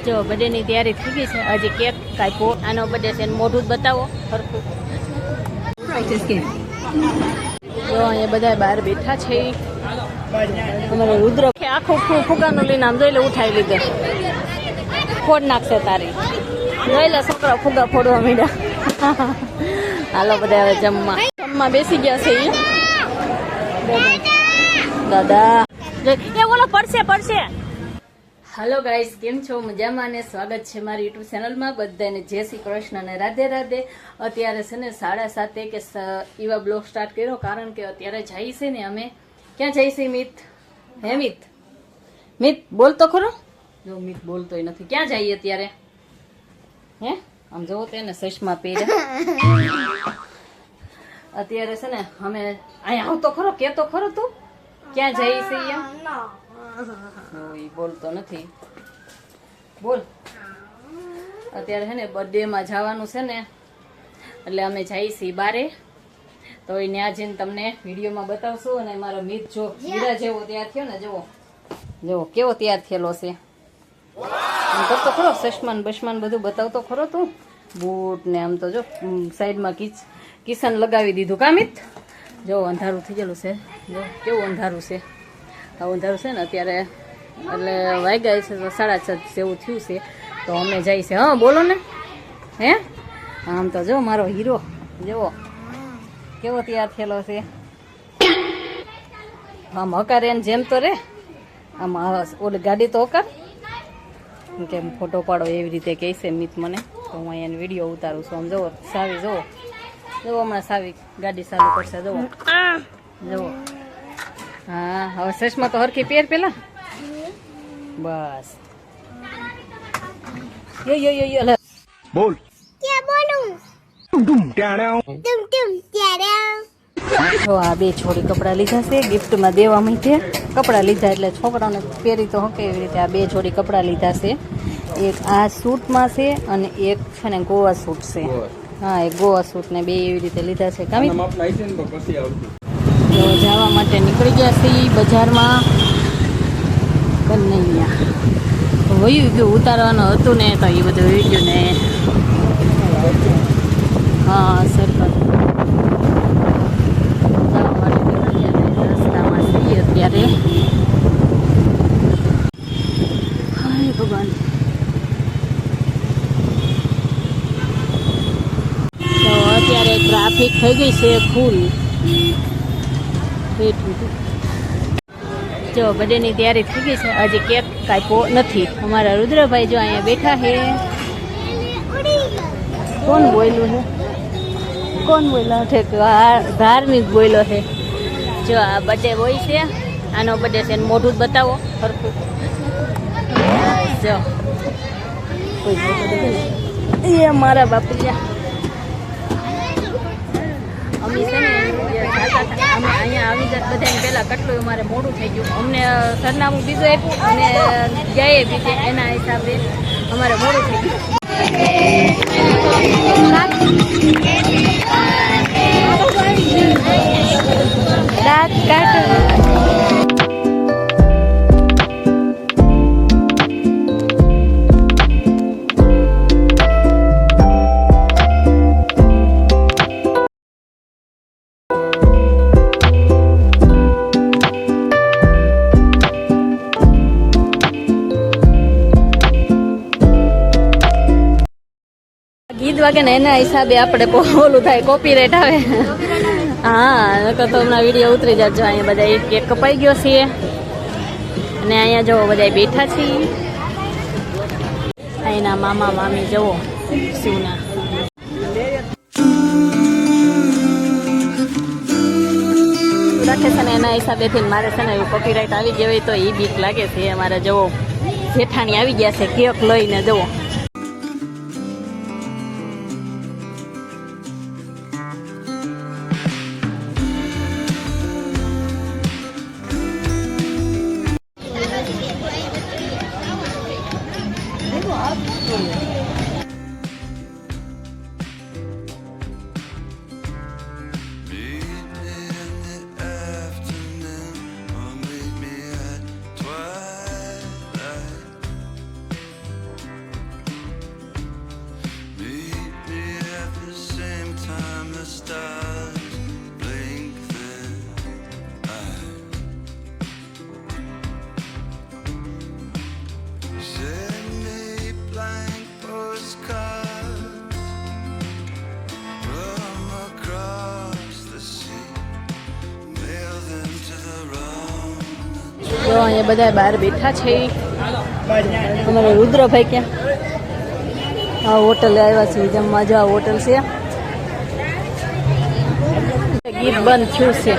જો બર્થડેની તૈયારી થઈ ગઈ છે. હજી કેક કાપ્યો. આનો બર્થડે છે. મોઢું જ બતાવો સરખું. જો અહીંયા બધા બહાર બેઠા છે. અમારે રુદ્ર આખું ફુગાનું લઈને આમ જોઈ લે ઉઠાવી લીધે. ફોડ નાખશે તારી. જોઈ લે છોકરા ફુગા ફોડવા માંડ્યા. હાલો બધા હવે જમવા બેસી ગયા છે. દાદા એ બોલો પડશે. હાલો ગાઈસ, કેમ છો? મજામાં ને સ્વાગત છે મારી યુટ્યુબ ચેનલમાં. બધાને જય શ્રી કૃષ્ણ અને રાધે રાધે. અત્યારે છે ને 7:30 કે એવા બ્લોગ સ્ટાર્ટ કર્યો, કારણ કે અત્યારે જઈએ છે ને અમે ક્યાં જઈએ છીએ? મિત હે મિત બોલ તો ખરો. જો મિત બોલતોય નથી. ક્યાં જઈએ અત્યારે? હે આમ જોવો તેને ચશ્મા પહેર્યા. અત્યારે છે ને અમે અહીંયા આવતો ખરો, કેતો ખરો તું ક્યાં જઈએ છીએ? બોલતો નથી. બોલ. અત્યારે છે ને બર્થડે માં જવાનું છે ને, એટલે અમે જઈએ છીએ બારે. તો એ ત્યાં જઈને તમને વિડીયોમાં બતાવશું. અને મારો મિત જો હીરા જેવો તૈયાર થયો ને, જુઓ કેવો તૈયાર થયેલો છે. કરતો ખરો ચશ્માન બસમાન બધું બતાવતો ખરો તું. બૂટ ને આમ તો જો સાઈડમાં કિશન લગાવી દીધું. કા મિત? જો અંધારું થઈ ગયેલું છે. જો કેવું અંધારું છે. આ અંધારું છે ને અત્યારે, એટલે વાગ્યા છે તો 7:30 જેવું થયું છે. તો અમે જઈએ છીએ. હા બોલો ને. હે આમ તો જો મારો હીરો જુઓ કેવો તૈયાર થયેલો છે. આમ હકારે એને જેમ તો રે. આમ ઓલી ગાડી તો હકાર કેમ ફોટો પાડો એવી રીતે કહે છે મિત મને. તો હું અહીંયા વિડીયો ઉતારું છું. આમ જુઓ સાવી જુઓ હમણાં સાવી ગાડી ચાલુ કરશે. જુઓ. હા હવે ચશ્મા તો હરખી પહેર પેલા. બસ બોલ. જો આ બે જોડી કપડા લીધા છે ગિફ્ટમાં દેવા માટે. કપડા લીધા એટલે છોકરાઓને પહેરી તો હકે એવી રીતે આ બે જોડી કપડા લીધા છે. એક આ સૂટમાં છે અને એક છે ને ગોવા સૂટ છે. હા એક ગોવા સૂટ ને બે એવી રીતે લીધા છે. કામી જવા માટે નીકળી ગયા છે બજારમાં. કન્હૈયા વયું ગયું ઉતારવાનું હતું ને, તો એ બધું વયું ગયું ને. હા સરકાર જવા માટે નીકળી ગયા. રસ્તામાં છીએ અત્યારે. હાય ભગવાન. તો અત્યારે ટ્રાફિક થઈ ગઈ છે ફૂલ. જો બર્થડેની તૈયારી થઈ ગઈ છે. હજી કેક કાપ્યો નથી. અમારા રુદ્રભાઈ જો અહીંયા બેઠા છે. કોણ બોલ્યું છે? કોણ બોલ્યો છે? ધાર્મિક બોલ્યો છે. જો આ બર્થડે બોય છે. આનો બર્થડે છે. મોઢું જ બતાવો સરખું. જો એ મારા બાપુયા. અમે છે ને અમે અહીંયા આવી જાય બધાને પહેલાં કેટલું અમારે મોડું થઈ ગયું. અમને સરનામું બીજું આપ્યું અને જઈએ બીજે એના હિસાબે અમારે મોડું થઈ ગયું. દાંત કાઢ. ગીત વાગે ને એના હિસાબે આપણે ઓલું થાય, કોપીરાઈટ આવે. હા નકર તો હમણાં વિડીયો ઉતરી જજો. અહીંયા બધા એક કેક કપાઈ ગયો છે અને અહીંયા જવો બધા બેઠા છીએ. અહીંના મામા મામી જવો શિવના. રાખે છે ને એના હિસાબેથી મારે છે ને કોપીરાઈટ આવી ગયો હોય તો એ બીક લાગે છે. અમારે જવો જેઠાણી આવી ગયા છે કેક લઈને. જવો અહીંયા બધા બહાર બેઠા છે. અમારા રુદ્રભાઈ ક્યાં આ હોટલે આવ્યા છે જમવા. જો આ હોટલ છે. ગીત બંધ થયું છે.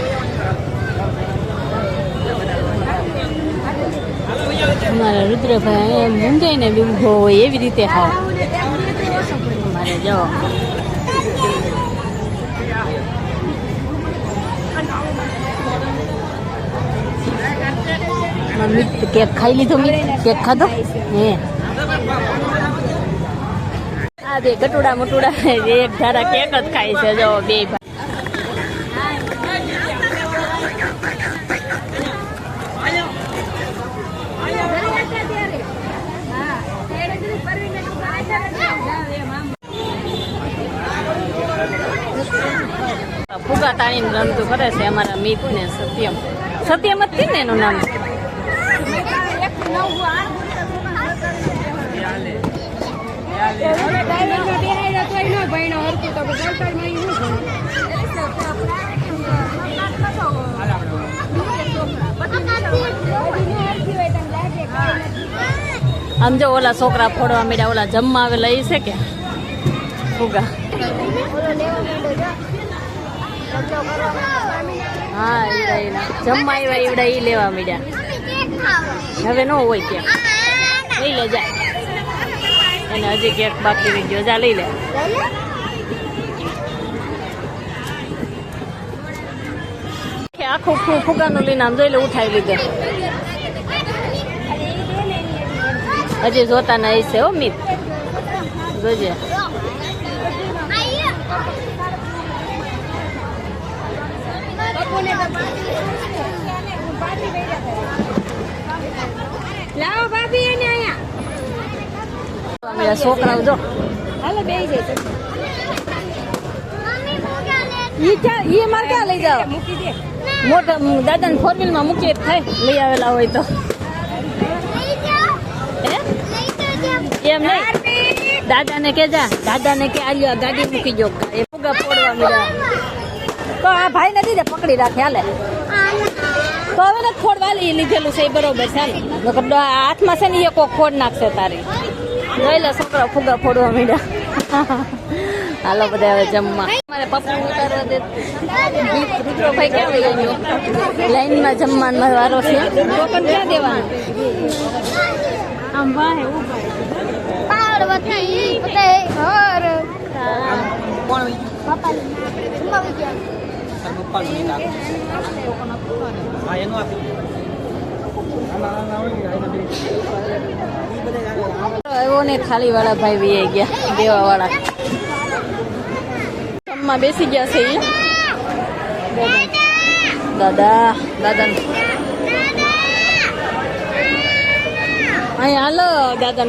અમારા રુદ્રભાઈ અહીંયા મૂંઝાઈને ઊભો હોય એવી રીતે હાવ અમારે જાઓ. કેક ખાઈ લીધો? કેક ખાધો? હે આ બે ગટુડા મટુડા એક ધારા કેક જ ખાય છે. જો બે ફુગા તાણીને રમતું કરે છે અમારા મિત ને સત્યમ. સત્યમ જ ને એનું નામ. આમ જો ઓલા છોકરા ફોડવા માંડ્યા. ઓલા જમવા આવેલા એ છે કે ફુગા? હા જમવા આવ્યા એવડા ઈ લેવા માંડ્યા. હવે ન હોય કે લઈ લે જા. એને હજી કેક બાકી રહી ગયો. જા લઈ લે. આખું ફુગાનું લઈને આમ જોઈ લે. ઉઠાવી લીધે. હજી જોતા ના છે હો મિત. જોજે. છોકરાઓ જો હાલો બે જાય મારે ક્યાં લઈ જાવ? મોટા દાદા ને 4 વ્હીલ માં મૂકી થાય લઈ આવેલા હોય તો. એમ નહીં દાદા ને કે જા. દાદા ને કે આલ્યો ગાડી મૂકી જો. એ ફુગા ફોડવા મળ્યા તો આ ભાઈ નથી પકડી રાખે. હાલે તો હવે ને ફોડવા લીધેલું છે બરોબર છે. હાથમાં છે ને એ કોક ફોડ નાખશે તારી. જોઈ લે છોકરા ફુગા ફોડવા માંડ્યા. હાલો બધા હવે જમવા. મારે પપ્પુ ઉતારવા દે. રુદ્રભાઈ ક્યાં વહી ગયો? લાઈનમાં જમવાનો વારો છે. ટોકન ક્યાં દેવાનું? આમ વાહે ઉભા પાર્વતી પતે ઘર કોણ પપ્પા જમવા ગયા. પપ્પા ની નાખ હા એનો આપી. એવો ને થાળી વાળા ભાઈ વી ગયા. દેવા વાળા જમવા બેસી ગયા છે. દાદા દાદા અહીંયા હાલો. દાદા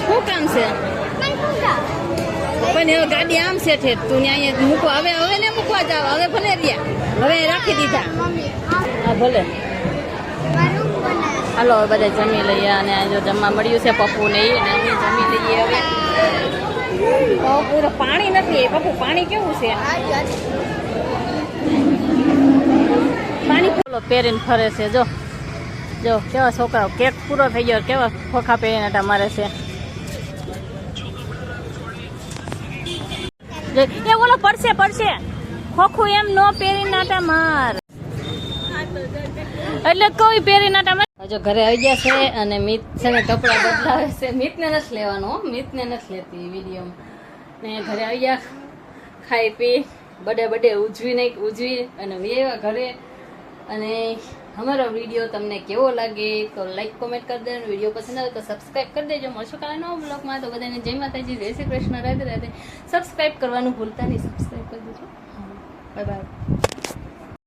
શું કામ છે? પણ હવે ગાડી આમ છે ઠેર. તું અહીંયા મૂકવા હવે હવે ને મૂકવા જાવ. હવે ભલે રહ્યા. હવે રાખી દીધા. હા ભલે. હાલો હવે બધા જમી લઈએ. અને જો જમવા મળ્યું છે પપ્પુ ને એ જમી લઈએ. હવે પાણી નથી. પપ્પુ પાણી કેવું છે? પાણી ફૂલો પહેરીને ફરે છે. જો જો કેવા છોકરાઓ. કેક પૂરો થઈ ગયો. કેવા ખોખા પહેરીને આટા મારે છે. એ ઓલો પડશે પડશે. ખોખું એમ નો પહેરીને આટા માર. એટલે કોઈ પહેરી નાટા માર. જો ઘરે આવી ગયા છે અને મિત છે ને કપડા બદલાવે છે. મિતને નથી લેવાનું. મિતને નથી લેતી વિડીયો ને. ઘરે આવી ગયા ખાઈ પી બડે ઉજવી અને વેવા ઘરે. અને અમારો વિડીયો તમને કેવો લાગે તો લાઈક કોમેન્ટ કરી દેજો. વિડીયો પસંદ આવે તો સબસ્ક્રાઈબ કરી દેજો. મળશું કાલે નવા બ્લોગમાં. તો બધાને જય માતાજી, જય શ્રી કૃષ્ણ. રાધે રાધે. સબસ્ક્રાઈબ કરવાનું ભૂલતા નહીં. સબસ્ક્રાઈબ કરી દેજો. Bye bye.